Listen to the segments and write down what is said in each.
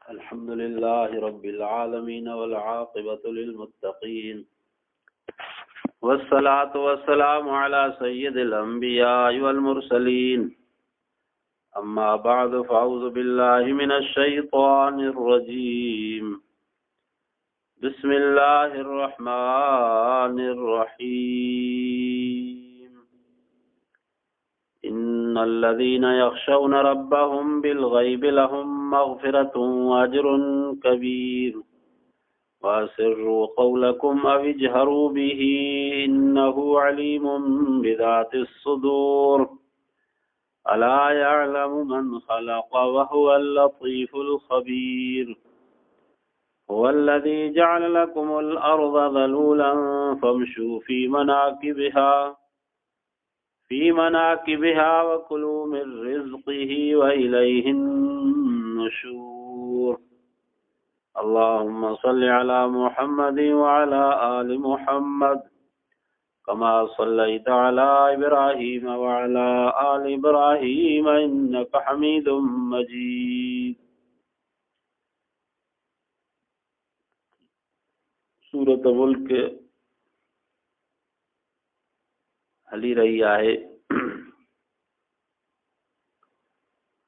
अल्हम्दुलिल्लाहि रब्बिल आलमीन वल आक़िबतु लिल मुत्तक़ीन वस्सलातु वस्सलामु अला सय्यिदिल अंबिया वल मुरसलीन अम्मा बअदु फ़अऊज़ु बिल्लाहि मिनश शैतानिर रजीम बिस्मिल्लाहिर रहमानिर रहीम इन्नल्लज़ीना यख़शौना रब्बहुम बिल ग़ैबि लहुम मग़फ़िरतुन व अज्रुन कबीर वअस्सिर्रू क़ौलकुम अव इजहरू बिही इन्नहु अलीमुम बिज़ातिस सुदूर अला यअलमु मन ख़लक़ व हुवल लतीफ़ुल ख़बीर हुवल्लज़ी जअल लकुमुल अर्ज़ ज़लूलन फ़म्शू फ़ी मनाकिबिहा व कुलू मिन रिज़्क़िही व इलैहिन नुशूर। अल्लाहुम्मा सल्लि अला मुहम्मदिन व अला आलि मुहम्मद कमा सल्लैता अला इब्राहीम व अला आलि इब्राहीम इन्नका हमीदुम मजीद। सूरत मुल्क हली रही आहे।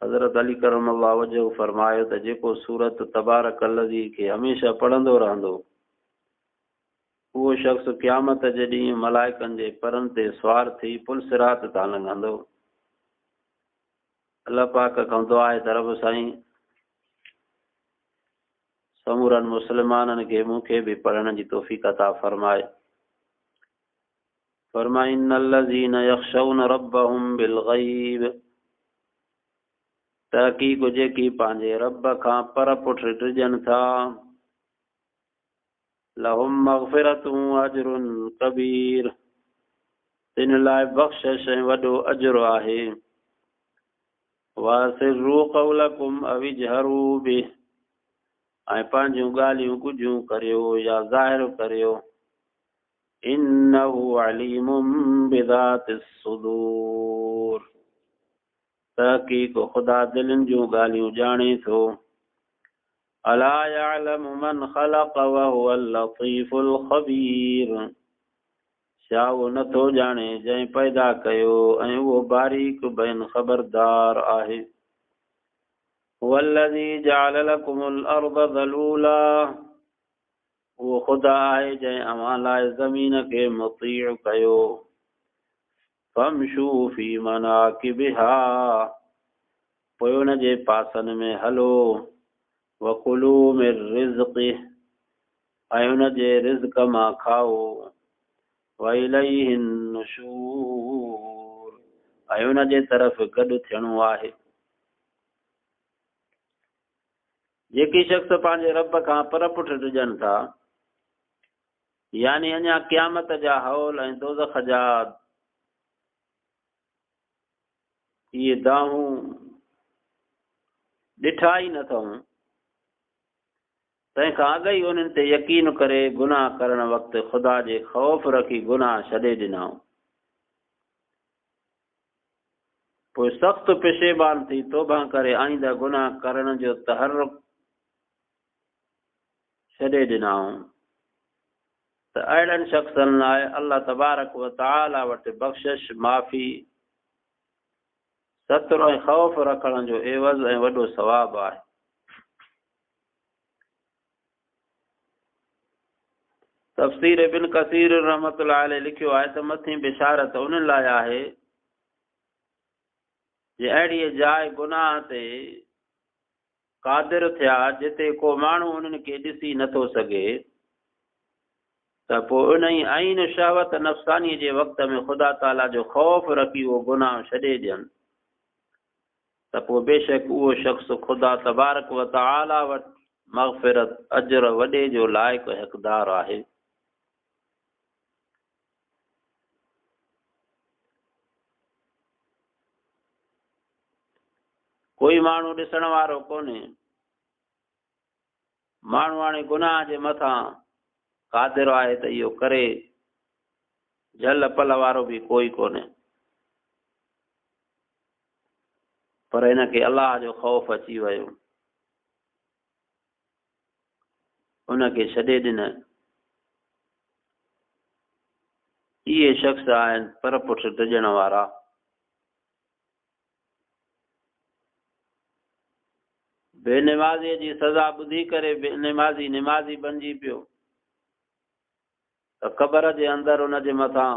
हज़रत अली करमल्लाहु वजहू फरमायो त जेको सूरत तबारकल्लज़ी खे हमेशा पढ़ंदो रहंदो उहो शख़्स क़यामत जे ॾींहुं मलाइकनि जे परनि ते सवार थी पुल सिरात तां लंघंदो। अल्लाह पाक खां दुआ आहे त रब साईं समूरनि मुस्लमाननि खे मूंखे बि पढ़ण जी तौफ़ीक़ अता फरमाए। फरमाए इन्नल्लज़ीना यख़शौना रब्बहुम बिल ग़ैब, तहक़ीक़ जेकी पंहिंजे रब खां पर पुठ टिजनि था, लहुम मग़फ़िरतुन व अज्रुन कबीर, तिन लाइ बख़्शिश ऐं वॾो अज्र आहे। वअस्सिर्रू क़ौलकुम अव इजहरू बिही, ऐं पंहिंजूं ॻाल्हियूं कुझियूं करियो या ज़ाहिर करियो। इन्नहु अलीमुम बिज़ातिस सुदूर, तहक़ीक़ ख़ुदा दिलनि जूं ॻाल्हियूं ॼाणे थो। अला यअलमु मन ख़लक़ व हुवल लतीफ़ुल ख़बीर, छा उहो नथो ॼाणे जंहिं पैदा कयो ऐं उहो बारीक बेन ख़बरदार आहे। हुवल्लज़ी जअल लकुमुल अर्ज़ ज़लूला, उहो ख़ुदा आहे जंहिं अव्हां लाइ ज़मीन खे मुतीअ कयो। फ़म्शू फ़ी मनाकिबिहा, पोइ उन जे पासनि में हलो। वकुलू मिन रिज़्क़िही, ऐं उन जे रिज़्क़ मां खाओ। व इलैहिन नुशूर, ऐं उन जे तरफ़ गॾु थियणो आहे। जेकी शख़्स पंहिंजे रब खां पर पुठ टिजनि था, यानी अञा क़यामत जा हौल ऐं दोज़ख जा इहे दाहूं ॾिठा ई न अथऊं, तंहिंखां अॻु ई उन्हनि ते यकीन करे गुनाह करण वक़्तु ख़ुदा जे ख़ौफ़ रखी गुनाह छॾे ॾिनऊं, पोइ सख़्तु पेशेबान थी तौबा करे आईंदा गुनाह करण जो तहर्रुक छॾे ॾिनऊं, त अहिड़नि शख़्सनि लाइ अल्लाह तबारक व तआला वटि बख़्शिश, माफ़ी, सत्र ऐं ख़ौफ़ रखण जो एवज़ ऐं वॾो सवाबु आहे। तफ़सीर इब्न कसीर रहमतुल्लाह अलैह लिखियो आहे त मथीं बिशारत उन्हनि लाइ आहे जे अहिड़ी जाइ गुनाह ते क़ादिर थिया जिते को माण्हू उन्हनि खे ॾिसी नथो सघे, त पोइ उन ई आइन शहवत नफ़्सानी जे वक़्त में ख़ुदा ताला जो ख़ौफ़ रखी उहो गुनाह छॾे ॾियनि, त पोइ बेशक उहो शख़्स ख़ुदा तबारक व तआला वटि मग़फ़िरत अज्र वॾे जो लाइक़ु हक़दार आहे। कोई माण्हू ॾिसण वारो कोन्हे, माण्हू हाणे गुनाह जे मथां क़ादिर आहे त इहो करे, झल पल वारो बि कोई कोन्हे, पर हिनखे अलाह जो ख़ौफ़ अची वियो। उनखे छॾे ॾिन। इहे शख़्स आहिनि पर पुठ डिॼण वारा। बेनिमाज़ीअ जी सज़ा ॿुधी करे बेनिमाज़ी निमाज़ी बणिजी पियो त क़बर जे अंदरि उनजे मथां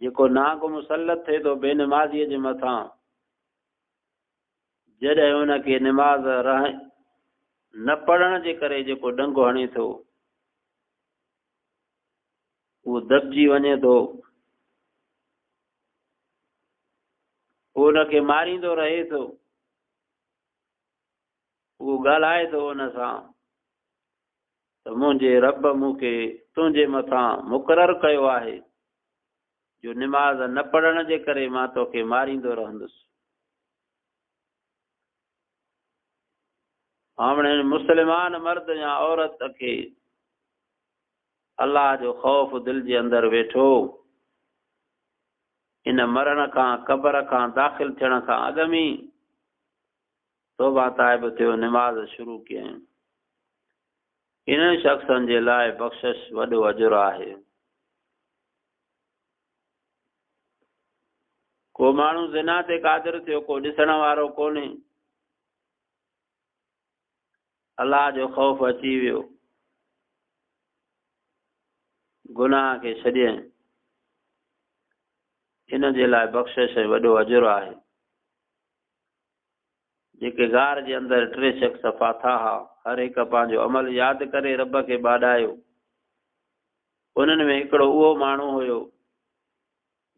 जेको नाग मुसलत थिए थो बेनिमाज़ीअ जे मथां, जॾहिं उनखे निमाज़ न पढ़ण जे करे जेको डंगो हणे थो, उहो दॿिजी वञे थो, उहो उनखे मारींदो रहे थो, उहो ॻाल्हाए थो उन सां त मुंहिंजे रब मूंखे तुंहिंजे मथां मुक़ररु कयो आहे जो निमाज़ न पढ़ण जे करे मां तोखे मारींदो रहंदुसि। हाणे मुस्लमान मर्द या औरत खे अलाह जो ख़ौफ़ दिलि जे अंदरि वेठो, इन मरण खां क़बर खां दाख़िल थियण खां अॻु में तौबा ताइब थियो, निमाज़ शुरू कयईं। इन्हनि शख़्सनि जे लाइ बख़्शिश वॾो अजुर आहे। को माण्हू ज़िना ते क़ादिर थियो, को ॾिसण वारो कोन्हे, अलाह जो ख़ौफ़ अची वियो, गुनाह खे छॾियईं, इन जे लाइ बख़्शिश वॾो अजुर आहे। जेके गार जे अंदरि 3 शख़्स फाथा हा, हर हिकु पंहिंजो अमल यादि करे रब खे ॿाॾायो। उन्हनि में हिकिड़ो उहो माण्हू हुयो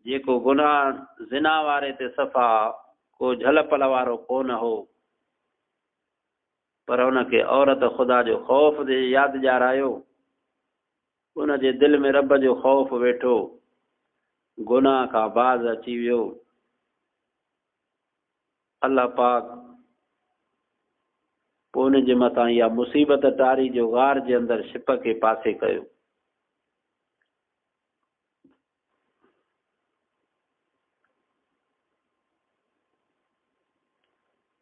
जेको गुनाह ज़िना वारे ते सफ़ा को झल पल वारो कोन हो, पर हुनखे औरत ख़ुदा जो ख़ौफ़ जे यादि ॾियारायो, उनजे दिलि में रब जो ख़ौफ़ वेठो, गुनाह खां बाज़ अची वियो। अल्लाह पाक पोइ उनजे मथां इहा मुसीबत टारी जो गार जे अंदरि छिप खे पासे कयो।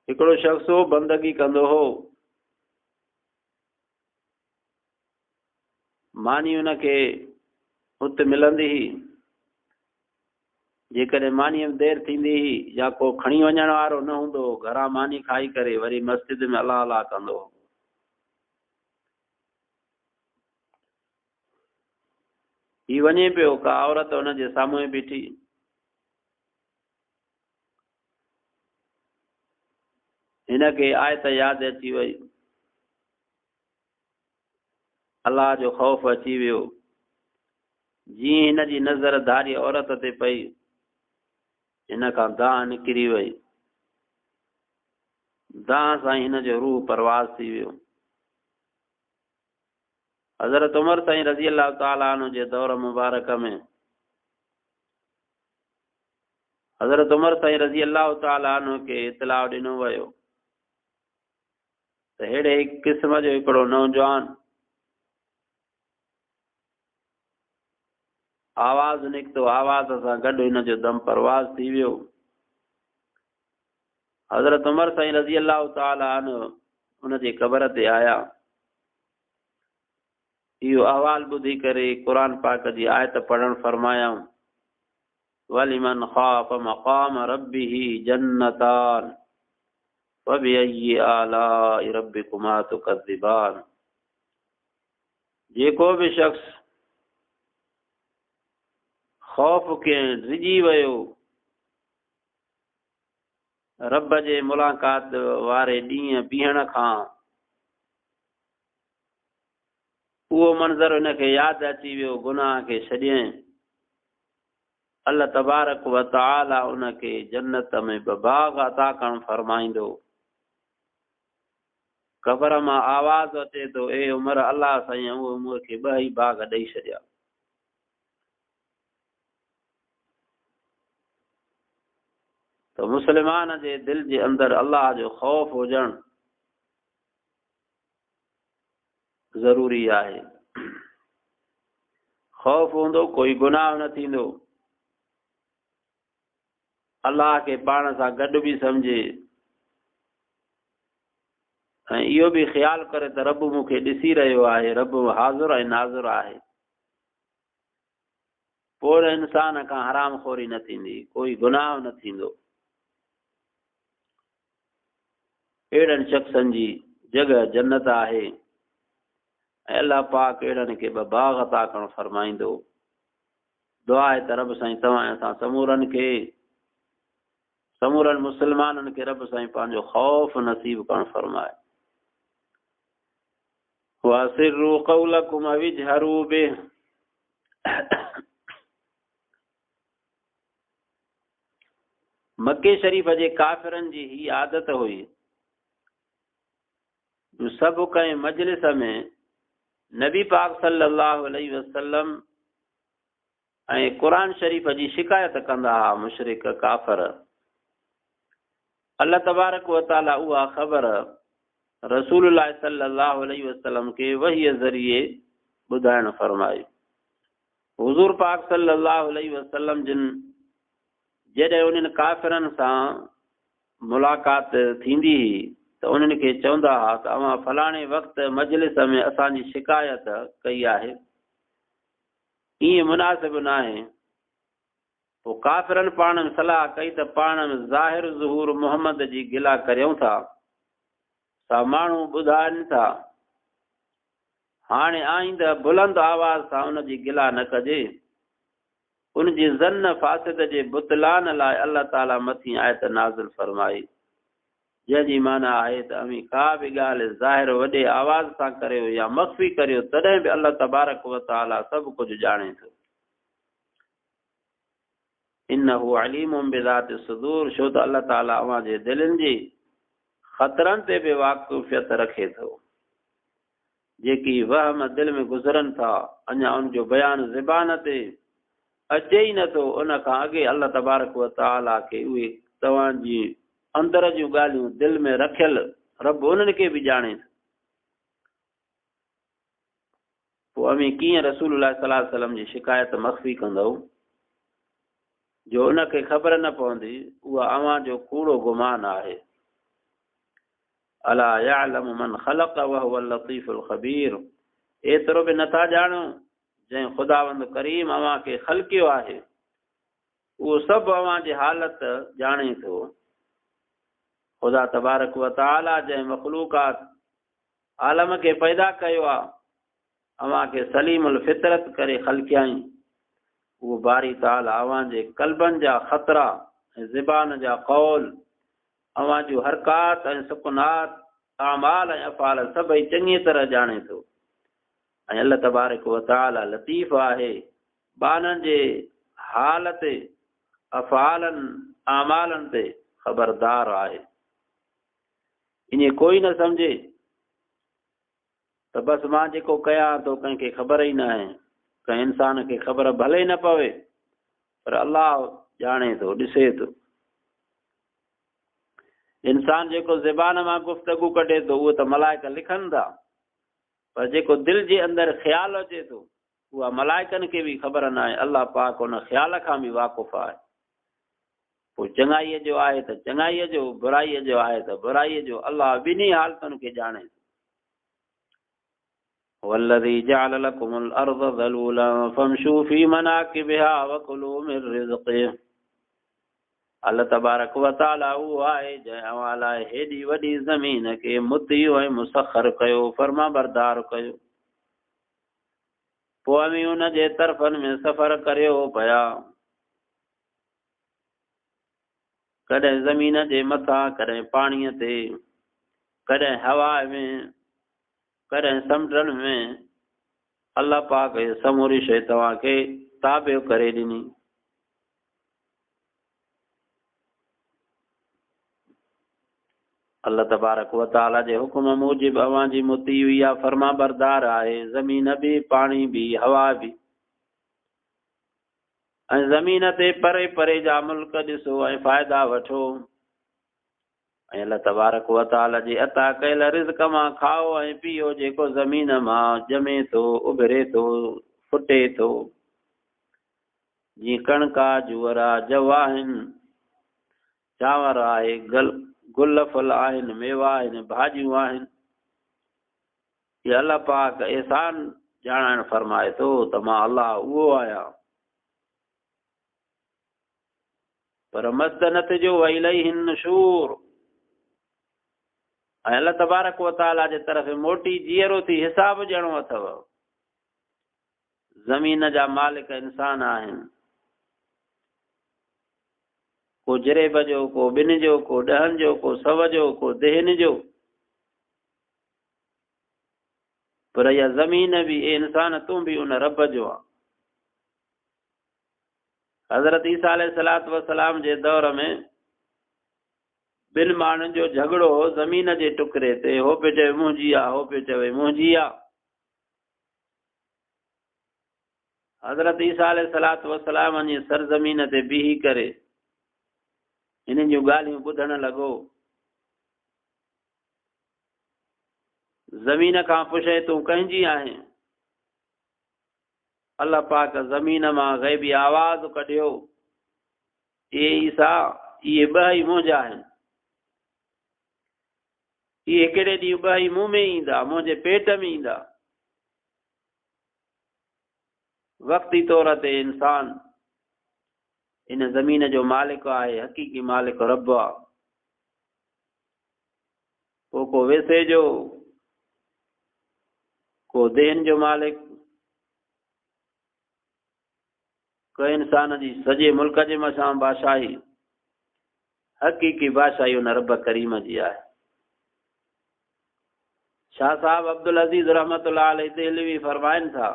हिकिड़ो शख़्स हो, बंदगी कंदो हो, मानी उनखे हुते मिलंदी हुई, जेकॾहिं मानीअ में देरि थींदी हुई या को खणी वञण वारो न हूंदो, घरां मानी खाई करे वरी मस्जिद में अलाह अलाह कंदो हो। ही वञे पियो, का औरत हुनजे साम्हूं बीठी, हिनखे आयत यादि अची वई, अलाह जो ख़ौफ़ अची वियो। जीअं हिनजी नज़र धारी औरत ते पई, हिन खां दाह निकिरी वई, दाह सां हिन जो रूह परवाज़ थी वियो। हज़रत उमर साईं रज़ी अल्लाह ताला अन्हु जे दौर मुबारक में हज़रत उमर साईं रज़ी अल्लाह ताला अन्हु खे इतलाउ ॾिनो वियो त अहिड़े क़िस्म जो हिकिड़ो नौजवान आवाज़ निकितो, आवाज़ सां गॾु हिन जो दम परवाज़ थी वियो। हज़रत उमर साईं रज़ी अल्लाह ताला अन्हु उनजी क़बर ते आया। इहो अहवाल ॿुधी करे क़ुरान पाक जी आयत पढ़ण फरमायाऊं, वलिमन ख़ाफ़ मक़ाम रब्बिही जन्नतान फबिअय्यि आलाइ रब्बिकुमा तुकज़्ज़िबान। जेको बि शख़्स ख़ौफ़ खे रिझी वियो रब जे मुलाक़ात वारे ॾींहं बीहण खां, उहो मंज़र हुनखे यादि अची वियो, गुनाह खे छॾियईं, अल्लाह तबारक व तआला उनखे जन्नत में 2 बाग़ अता करणु फरमाईंदो। क़बर मां आवाज़ अचे थो, ए उमर, अल्लाह साईं उहो मूंखे 2 ई बाग़ ॾेई छॾिया। तो मुस्लमान जे दिल जे अंदरि अल्लाह जो ख़ौफ़ हुजणु ज़रूरी आहे। ख़ौफ़ हूंदो, कोई गुनाह न थींदो, अल्लाह खे पाण सां गॾु बि सम्झे, ऐं इहो बि ख़्यालु करे त रब मूंखे ॾिसी रहियो आहे, रब हाज़िर ऐं नाज़िर आहे। पोइ इंसान खां हराम खोरी न थींदी, कोई गुनाह न थींदो। अहिड़नि शख़्सनि जी जॻह जन्नत आहे ऐं अलाह पाक अहिड़नि खे ॿ बाग़ अता करणु फरमाईंदो। दुआ आहे त रब साईं तव्हां असां समूरनि खे, समूरनि मुस्लमाननि खे रब साईं पंहिंजो ख़ौफ़ नसीब करणु फरमाए। वासिरू क़ौलकुम अव इजहरू बिह, मके शरीफ़ जे काफ़िरनि जी ही आदत हुई, सभु कंहिं मजलिस में नबी पाक सल्लल्लाहु अलैहि वसल्लम ऐं क़ुरान शरीफ़ जी शिकायत कंदा हुआ मुशरिक काफ़िर। अल्लाह तबारक व तआला उहा ख़बर रसूलुल्लाह सल्लल्लाहु अलैहि वसल्लम खे वहीअ ज़रिए ॿुधाइण फरमाई। हुज़ूर पाक सल्लल्लाहु अलैहि वसल्लम जिन जॾहिं उन्हनि काफ़िरनि सां मुलाक़ात थींदी हुई त उन्हनि खे चवंदा हुआ त अवां फलाणे वक़्तु मजलिस में असांजी शिकायत कई आहे, ईअं मुनासिबु न आहे। पोइ काफ़िरनि पाण में सलाह कई त पाण में ज़ाहिर ज़ुहूर मुहम्मद जी गिला करियूं था, सा माण्हू ॿुधाइनि था, हाणे आईंदह बुलंद आवाज़ सां उनजी गिला न कजे। उनजी ज़न्न फासिद जे बुतलान लाइ अल्लाह ताला मथीं आयत नाज़िल फरमाई, जंहिंजी माना आहे त अमी का बि ॻाल्हि ज़ाहिर वॾे आवाज़ सां करियो या मख़फ़ी करियो, तॾहिं बि अल्लाह तबारक व तआला सभु कुझु ॼाणे थो। इन्नहु अलीमुम बिज़ाति सुदूर, छो त अल्लाह ताला अवां जे दिलनि जी ख़तरनि ते बि वाक़ुफ़ियत रखे थो। जेकी वहम दिलि में गुज़रनि था, अञा उनजो बयानु ज़बान ते अचे ई नथो, उन खां अॻे अल्लाह तबारक व तआला खे उहे तव्हांजी अंदर जूं ॻाल्हियूं दिलि में रखियल रब उन्हनि खे बि ॼाणे। पोइ अमी कीअं रसूलुल्लाह सल्लल्लाहु अलैहि वसल्लम जी शिकायत मख़फ़ी कंदव जो उनखे ख़बर न पवंदी, उहा अवां जो कूड़ो गुमान आहे। अला यअलमु मन ख़लक़ व हुवल लतीफ़ुल ख़बीर, एतिरो बि नथा ॼाणो जंहिं ख़ुदावंद करीम अवां खे ख़लक़ियो आहे, उहो सभु अवां जी हालत ॼाणे थो। ख़ुदा तबारक व तआला जंहिं मख़लूक़ात आलम खे पैदा कयो आहे, अवां खे सलीमुल फितरत करे ख़लक़ियाईं, उहो बारी ताला अवां जे क़ल्बनि जा ख़तरा ऐं ज़बान जा क़ौल, अवां जूं हरकात ऐं सुकुनात, आमाल ऐं अफ़ाल सभई चङी तरह ॼाणे थो। ऐं अल्लाह तबारक व तआला लतीफ़ आहे, बाननि जे हाल ते, अफ़ालनि आमालनि ते ख़बरदार आहे। इन कोई न सम्झे त बसि मां जेको कयां थो कंहिंखे ख़बर ई न आहे, कंहिं इंसान खे ख़बर भले ई न पवे, पर अल्लाह ॼाणे थो, ॾिसे थो। इंसान जेको ज़बान मां गुफ़्तगू कढे थो उहो त मलाइका लिखनि था, पर जेको दिलि जे अंदरि ख़्यालु अचे थो उहा मलाइकनि खे बि ख़बर न आहे। अल्लाह पाक उन ख़्याल खां बि वाक़ुफ़ आहे। पोइ चङाईअ जो आहे त चङाईअ जो, बुराईअ जो आहे त बुराईअ जो, अल्लाह ॿिन्ही हालतुनि खे ॼाणे। वल्लज़ी जअल लकुमुल अर्ज़ ज़लूलन फमशू फी मनाकिबिहा वकुलू मिन रिज़्क़िही, अल्लाह तबारक व तआला उहो आहे जंहिं अवां लाइ हेॾी वॾी ज़मीन खे मुतियु ऐं मुसख़र कयो, फर्मा बरदार कयो। पोइ अमी उन जे तरफ़नि में सफ़र करियो पिया, कॾहिं ज़मीन जे मथां, कॾहिं पाणीअ ते, कॾहिं हवा में, कॾहिं समुंडनि में। अल्लाह पाक समूरी शइ तव्हांखे ताबियो करे ॾिनी। अल्लाह तबारक व तआला जे हुक्म मूजिब अवां जी मुती हुई आहे, फर्मा बरदार आहे। ज़मीन बि, पाणी बि, हवा बि, ऐं ज़मीन ते परे परे जा मुल्क ॾिसो ऐं फ़ाइदा वठो। ऐं अल्लाह तबारक व तआला जे अता कयल रिज़्क़ मां खाओ ऐं पीओ, जेको ज़मीन मां ॼमे थो, उभिरे थो, फुटे थो। जीअं कणका, जुअरा, जव आहिनि, चांवर आहे, गुल फुल आहिनि, मेवा आहिनि, भाॼियूं आहिनि। ये अल्लाह पाक एहसान ॼाणण फरमाए थो त मां अल्लाह उहो आहियां। पर मद न थिजो इलैहि नुशूर, ऐं अल्लाह तबारक व तआला जे तरफ़ मोटी जीअरो थी हिसाब ॾियणो अथव। ज़मीन जा मालिक इंसान आहिनि, को जरेब जो, को ॿिनि जो, को ॾहनि जो, को 100 जो, को दहन जो। पर इहा ज़मीन बि इंसान तूं बि उन रब जो आहे। हज़रत ईसा अलैहिस्सलातु वस्सलाम जे दौर में ॿिनि माण्हुनि जो झगड़ो हो ज़मीन जे टुकड़े ते। हो पियो चवे मुंहिंजी आहे, हो पियो चवे मुंहिंजी आहे। हज़रत ईसा अलैहिस्सलातु वस्सलाम वञी सरज़मीन ते बीही करे हिननि जूं ॻाल्हियूं ॿुधण लॻो। ज़मीन खां पुछे तूं कंहिंजी आहीं? अल्लाह पाक ज़मीन मां ग़ैबी आवाज़ कढियो, ए ईसा, इहे 2 ई मुंहिंजा आहिनि। इहे हिकिड़े ॾींहुं 2 ई मूं में ईंदा, मुंहिंजे पेट में ईंदा। वक़्ती तौर ते इंसान इन ज़मीन जो मालिक आहे, हक़ीक़ी मालिक रब आहे। पोइ को वैसे जो, को देन जो मालिक, को इंसान जी सॼे मुल्क जे मथां बादशाही। हक़ीक़ी बादशाही उन रब करीम जी आहे। शाह साहब अब्दुल अज़ीज़ रहमतुल्लाह अलैहि देहलवी फरमाइनि था,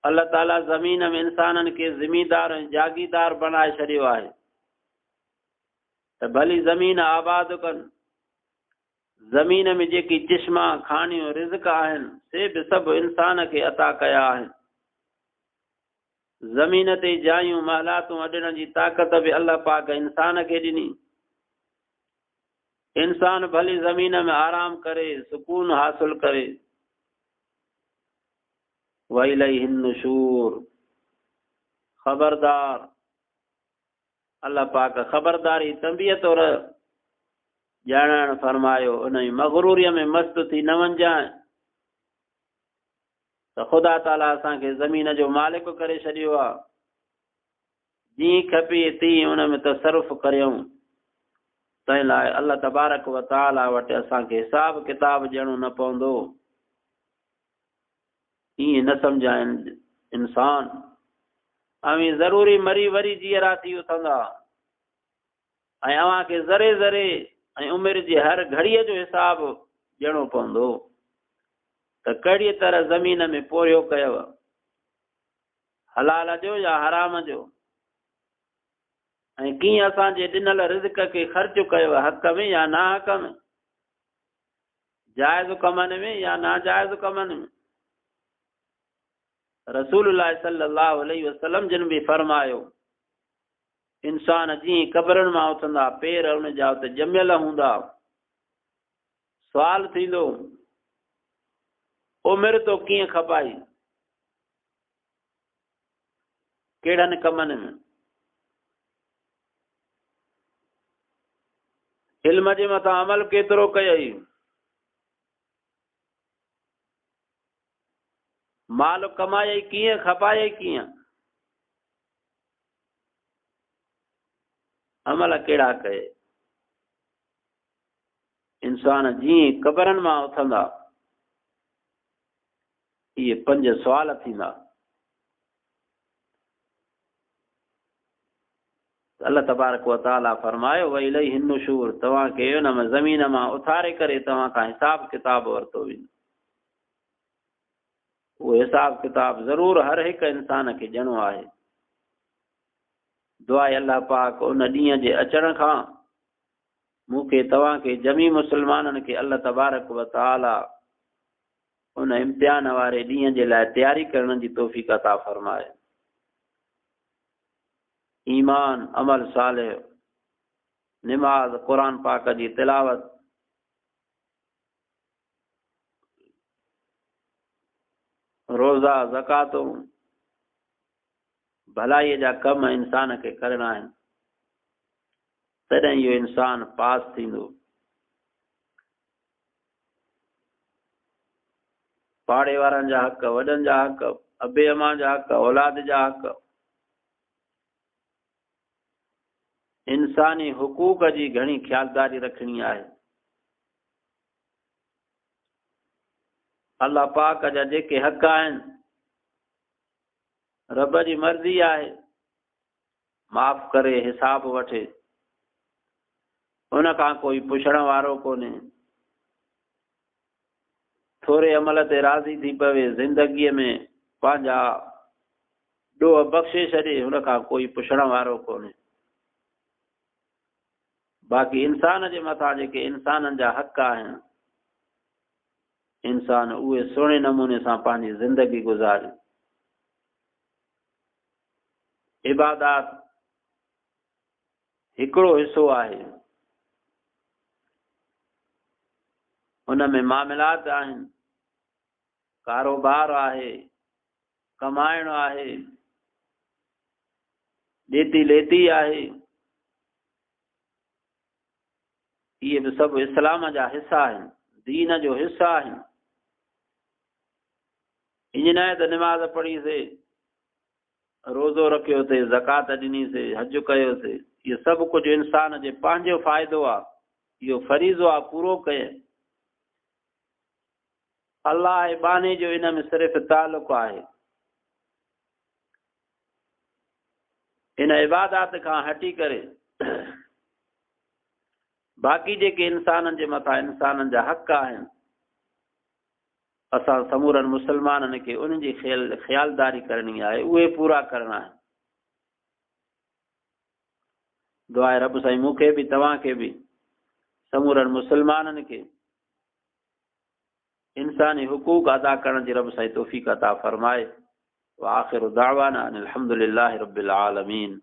अल्लाह ताला ज़मीन में इंसाननि खे ज़िमीदार ऐं जागीदार बनाए छॾियो आहे त भली ज़मीन आबाद कनि। ज़मीन में जेकी जिस्मा, खानियूं, रिज़्क आहिनि से बि सभु इंसान खे अता कया आहिनि। ज़मीन ते जायूं, महलातूं अॾण जी ताक़त बि अल्लाह पाक इंसान खे ॾिनी। इंसान भली ज़मीन में आराम करे, सुकून हासिल करे। वइलैहि नुशूर, ख़बरदार, अल्लाह पाक ख़बरदारी तंबीह तौर ॼाणण फरमायो, उन मग़रूरीअ में मस्त थी न वञजांइ त ख़ुदा ताला असांखे ज़मीन जो मालिक करे छॾियो आहे। जीअं खपे तीअं उन में तसरुफ़ करियूं। तंहिं लाइ अल्लाह तबारक व तआला वटि असांखे हिसाब किताब ॾियणो न पवंदो। ईअं न सम्झाइनि इंसान, अवी ज़रूरी मरी वरी जीअरा थी उथंदा, ऐं अव्हांखे ज़रे ज़रे ऐं उमिरि जी हर घड़ीअ जो हिसाब ॾियणो पवंदो त कहिड़ी तरह ज़मीन में पोरियो कयव, हलाल जो या हराम जो, ऐं कीअं असांजे ॾिनल रिज़्क खे ख़र्च कयव, हक़ में या ना हक़ में, जाइज़ कमनि में या नाजाइज़ कमनि में। रसूलुल्लाह सल्लल्लाहु अलैहि वसल्लम जिन बि फरमायो, इंसान जीअं क़बरनि मां उथंदा पेर उन जा उते ॼमियल हूंदा, सुवाल थींदो उमिरि तो कीअं खपाई, कहिड़नि कमनि में, इल्म जे मथां अमल केतिरो कयई, माल कमायई कीअं, खपायई कीअं, अमल कहिड़ा कए। इंसान जीअं क़बरनि मां उथंदा इहे 5 सुवाल थींदा। अल्लाह तबारक व तआला फरमायो वइलैहि नुशूर, तव्हांखे उन में ज़मीन मां उथारे करे तव्हां खां हिसाब किताब वरितो वेंदो। उहो हिसाब किताब ज़रूर हर हिकु इंसान खे ॾियणो आहे। दुआ आहे अल्लाह पाक उन ॾींहं जे अचण खां मूंखे तव्हांखे जमी मुस्लमाननि खे अल्लाह तबारक व तआला उन इम्तिहान वारे ॾींहं जे लाइ तयारी करण जी तौफ़ीक़ अता फरमाए। ईमान, अमल सालिह, निमाज़, क़ुरान पाक जी तिलावत, रोज़ा, ज़कातूं, भलाईअ जा कम इंसान खे करणा आहिनि, तॾहिं इहो इंसान पास थींदो। पाड़े वारनि जा हक़, वॾनि जा हक़, अबे अमा जा हक़, औलाद जा हक़, इंसानी हुकूक जी घणी ख्यालदारी रखणी आहे। अल्लाह पाक जा जेके हक़ आहिनि, रब जी मर्ज़ी आहे माफ़ करे हिसाब वठे, उन खां कोई पुछण वारो कोन्हे। थोरे अमल ते राज़ी थी पवे, ज़िंदगीअ में पंहिंजा ॾोह बख़्शे छॾे, हुन खां कोई पुछण वारो कोन्हे। बाक़ी इंसान जे मथां जेके इंसाननि जा हक़ आहिनि, इंसान उहे सुहिणे नमूने सां पंहिंजी ज़िंदगी गुज़ारे। इबादात हिकिड़ो हिसो आहे, हुन में मामलात आहिनि, कारोबार आहे, कमाइणो आहे, ॾेती लेती आहे, इहे बि सभु इस्लाम जा हिसा आहिनि, दीन जो हिस्सा आहिनि। इन न त निमाज़ पढ़ीसीं, रोज़ो रखियोसीं, ज़कात ॾिनीसीं, हज कयोसीं, इहो सभु कुझु इंसान जे पंहिंजो फ़ाइदो आहे, इहो फरीज़ो आहे पूरो कये। अल्लाह जे बाने जो इन में सिर्फ़ तालुक़ आहे। इन इबादत खां हटी करे बाक़ी जेके इंसाननि जे मथां इंसाननि जा हक़ आहिनि, असां समूरनि मुस्लमाननि खे उन्हनि जी ख़्यालदारी करणी आहे, उहे पूरा करणा आहिनि। दुआ आहे रब साईं मूंखे बि तव्हांखे बि समूरनि मुस्लमाननि खे इंसानी हुकूक अदा करण जी रब साईं तौफ़ीक़ अता फरमाए। व आख़िरु दावाना अनिल हम्दुलिल्लाहि रब्बिल आलमीन।